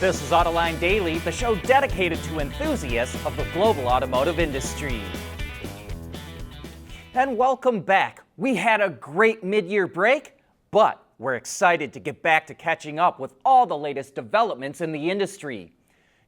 This is Autoline Daily, the show dedicated to enthusiasts of the global automotive industry. And welcome back. We had a great mid-year break, but we're excited to get back to catching up with all the latest developments in the industry.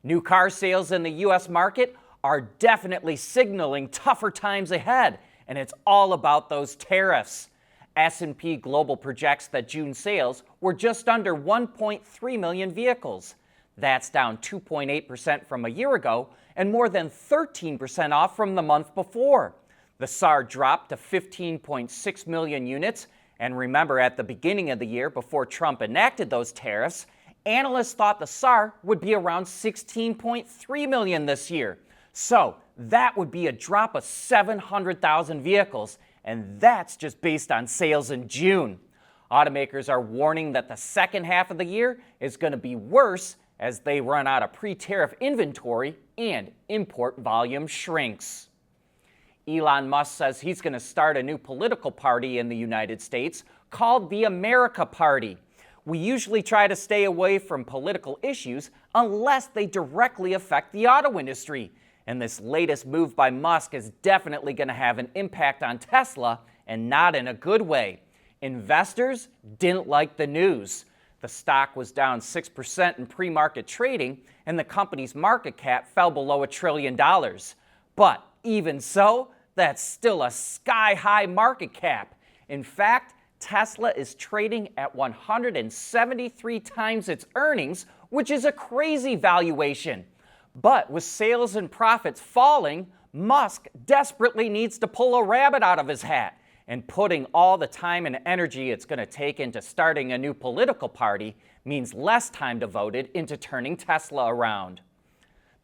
New car sales in the U.S. market are definitely signaling tougher times ahead, and it's all about those tariffs. S&P Global projects that June sales were just under 1.3 million vehicles. That's down 2.8% from a year ago and more than 13% off from the month before. The SAAR dropped to 15.6 million units, and remember at the beginning of the year before Trump enacted those tariffs, analysts thought the SAAR would be around 16.3 million this year. So that would be a drop of 700,000 vehicles, and that's just based on sales in June. Automakers are warning that the second half of the year is going to be worse as they run out of pre-tariff inventory and import volume shrinks. Elon Musk says he's going to start a new political party in the United States called the America Party. We usually try to stay away from political issues unless they directly affect the auto industry. And this latest move by Musk is definitely going to have an impact on Tesla, and not in a good way. Investors didn't like the news. The stock was down 6% in pre-market trading, and the company's market cap fell below $1 trillion. But even so, that's still a sky-high market cap. In fact, Tesla is trading at 173 times its earnings, which is a crazy valuation. But with sales and profits falling, Musk desperately needs to pull a rabbit out of his hat. And putting all the time and energy it's going to take into starting a new political party means less time devoted into turning Tesla around.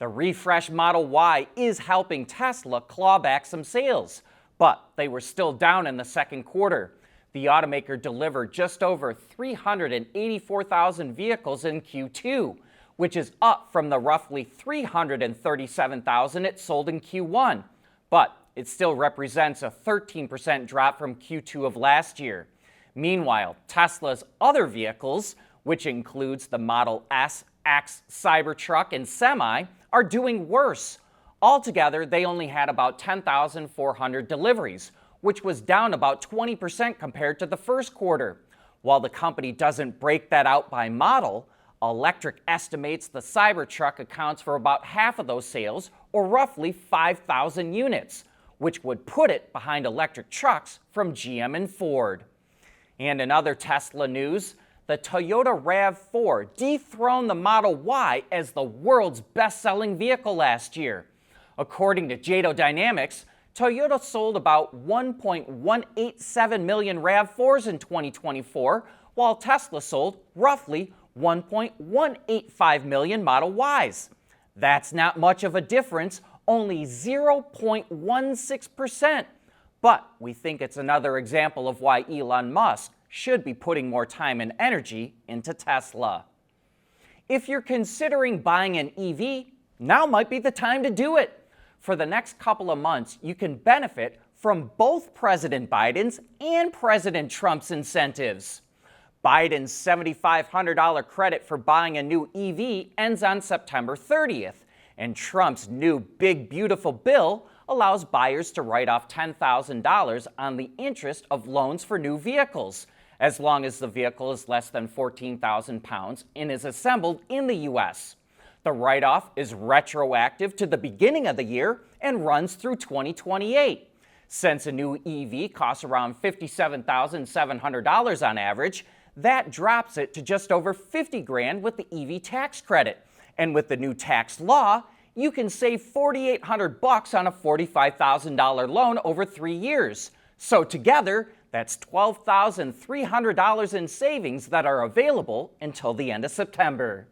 The refreshed Model Y is helping Tesla claw back some sales, but they were still down in the second quarter. The automaker delivered just over 384,000 vehicles in Q2, which is up from the roughly 337,000 it sold in Q1. But it still represents a 13% drop from Q2 of last year. Meanwhile, Tesla's other vehicles, which includes the Model S, X, Cybertruck, and Semi, are doing worse. Altogether, they only had about 10,400 deliveries, which was down about 20% compared to the first quarter. While the company doesn't break that out by model, Electric estimates the Cybertruck accounts for about half of those sales, or roughly 5,000 units, which would put it behind electric trucks from GM and Ford. And in other Tesla news, the Toyota RAV4 dethroned the Model Y as the world's best-selling vehicle last year. According to JATO Dynamics, Toyota sold about 1.187 million RAV4s in 2024, while Tesla sold roughly 1.185 million Model Ys. That's not much of a difference, only 0.16%. But we think it's another example of why Elon Musk should be putting more time and energy into Tesla. If you're considering buying an EV, now might be the time to do it. For the next couple of months, you can benefit from both President Biden's and President Trump's incentives. Biden's $7,500 credit for buying a new EV ends on September 30th, and Trump's new Big Beautiful Bill allows buyers to write off $10,000 on the interest of loans for new vehicles, as long as the vehicle is less than 14,000 pounds and is assembled in the U.S. The write-off is retroactive to the beginning of the year and runs through 2028. Since a new EV costs around $57,700 on average, that drops it to just over $50,000 with the EV tax credit. And with the new tax law, you can save $4,800 on a $45,000 loan over 3 years. So together, that's $12,300 in savings that are available until the end of September.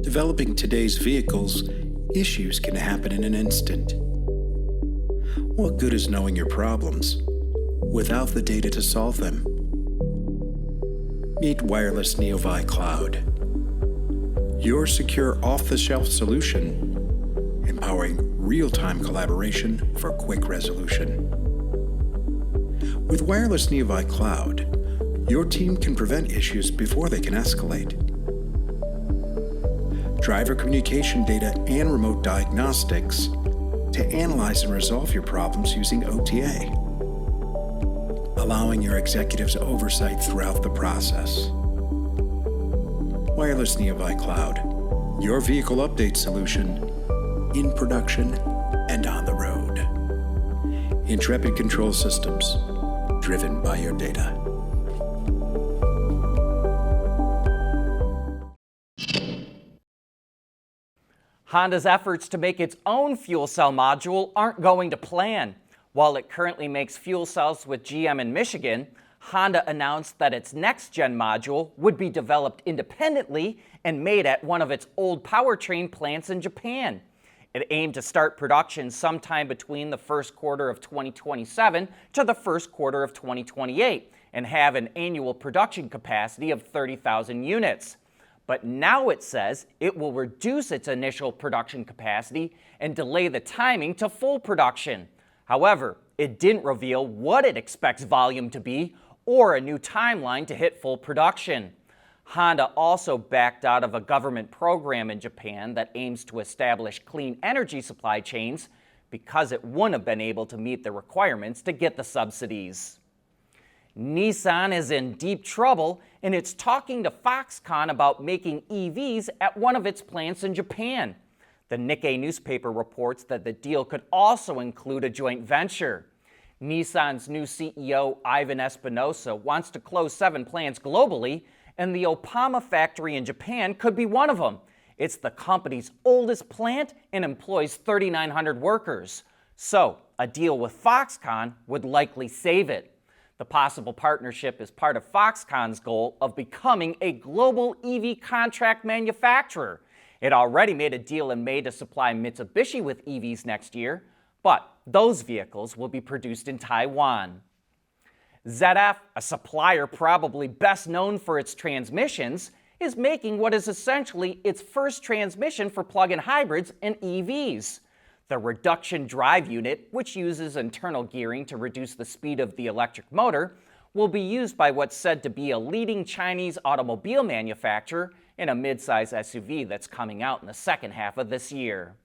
Developing today's vehicles, issues can happen in an instant. What good is knowing your problems without the data to solve them? Meet Wireless Neovi Cloud, your secure off-the-shelf solution, empowering real-time collaboration for quick resolution. With Wireless Nearby Cloud, your team can prevent issues before they can escalate. Driver communication data and remote diagnostics to analyze and resolve your problems using OTA, allowing your executives oversight throughout the process. Wireless Nearby Cloud, your vehicle update solution in production and on the road. Intrepid Control Systems, driven by your data. Honda's efforts to make its own fuel cell module aren't going to plan. While it currently makes fuel cells with GM in Michigan, Honda announced that its next-gen module would be developed independently and made at one of its old powertrain plants in Japan. It aimed to start production sometime between the first quarter of 2027 to the first quarter of 2028 and have an annual production capacity of 30,000 units. But now it says it will reduce its initial production capacity and delay the timing to full production. However, it didn't reveal what it expects volume to be or a new timeline to hit full production. Honda also backed out of a government program in Japan that aims to establish clean energy supply chains because it wouldn't have been able to meet the requirements to get the subsidies. Nissan is in deep trouble, and it's talking to Foxconn about making EVs at one of its plants in Japan. The Nikkei newspaper reports that the deal could also include a joint venture. Nissan's new CEO, Ivan Espinosa, wants to close 7 plants globally, and the Oppama factory in Japan could be one of them. It's the company's oldest plant and employs 3,900 workers. So, a deal with Foxconn would likely save it. The possible partnership is part of Foxconn's goal of becoming a global EV contract manufacturer. It already made a deal in May to supply Mitsubishi with EVs next year, but those vehicles will be produced in Taiwan. ZF, a supplier probably best known for its transmissions, is making what is essentially its first transmission for plug-in hybrids and EVs. The reduction drive unit, which uses internal gearing to reduce the speed of the electric motor, will be used by what's said to be a leading Chinese automobile manufacturer in a midsize SUV that's coming out in the second half of this year.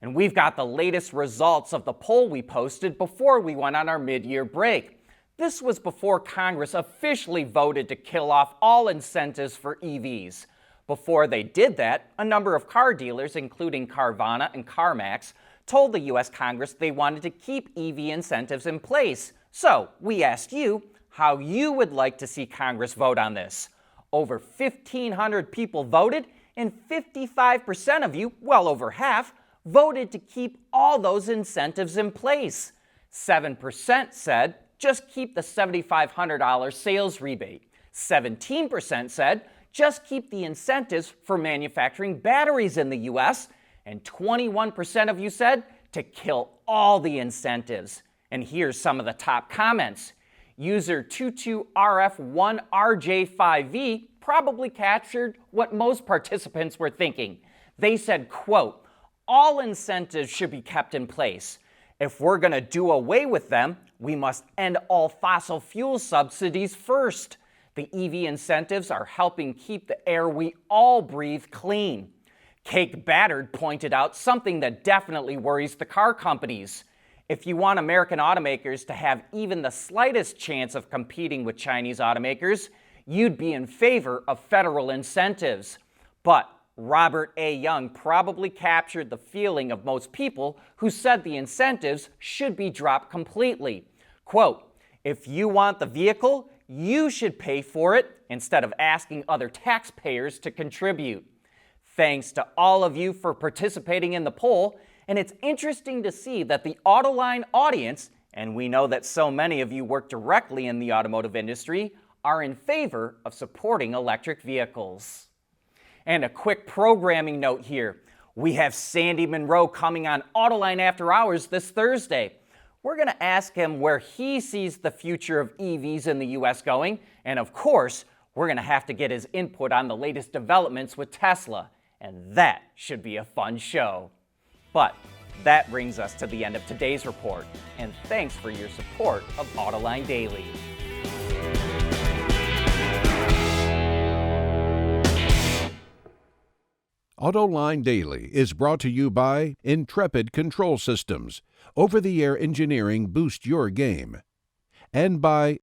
And we've got the latest results of the poll we posted before we went on our mid-year break. This was before Congress officially voted to kill off all incentives for EVs. Before they did that, a number of car dealers, including Carvana and CarMax, told the U.S. Congress they wanted to keep EV incentives in place. So we asked you how you would like to see Congress vote on this. Over 1,500 people voted, and 55% of you, well over half, voted to keep all those incentives in place. 7% said just keep the $7,500 sales rebate. 17% said just keep the incentives for manufacturing batteries in the U.S., and 21% of you said to kill all the incentives. And here's some of the top comments. User 22RF1RJ5V probably captured what most participants were thinking. They said, quote, all incentives should be kept in place. If we're going to do away with them, we must end all fossil fuel subsidies first. The EV incentives are helping keep the air we all breathe clean. Cake Battered pointed out something that definitely worries the car companies. If you want American automakers to have even the slightest chance of competing with Chinese automakers, you'd be in favor of federal incentives. But Robert A. Young probably captured the feeling of most people who said the incentives should be dropped completely. Quote, if you want the vehicle, you should pay for it instead of asking other taxpayers to contribute. Thanks to all of you for participating in the poll, and it's interesting to see that the Autoline audience, and we know that so many of you work directly in the automotive industry, are in favor of supporting electric vehicles. And a quick programming note here. We have Sandy Monroe coming on Autoline After Hours this Thursday. We're going to ask him where he sees the future of EVs in the U.S. going, and of course, we're going to have to get his input on the latest developments with Tesla, and that should be a fun show. But That brings us to the end of today's report, and thanks for your support of Autoline Daily. Autoline Daily is brought to you by Intrepid Control Systems. Over-the-air engineering boost your game. And by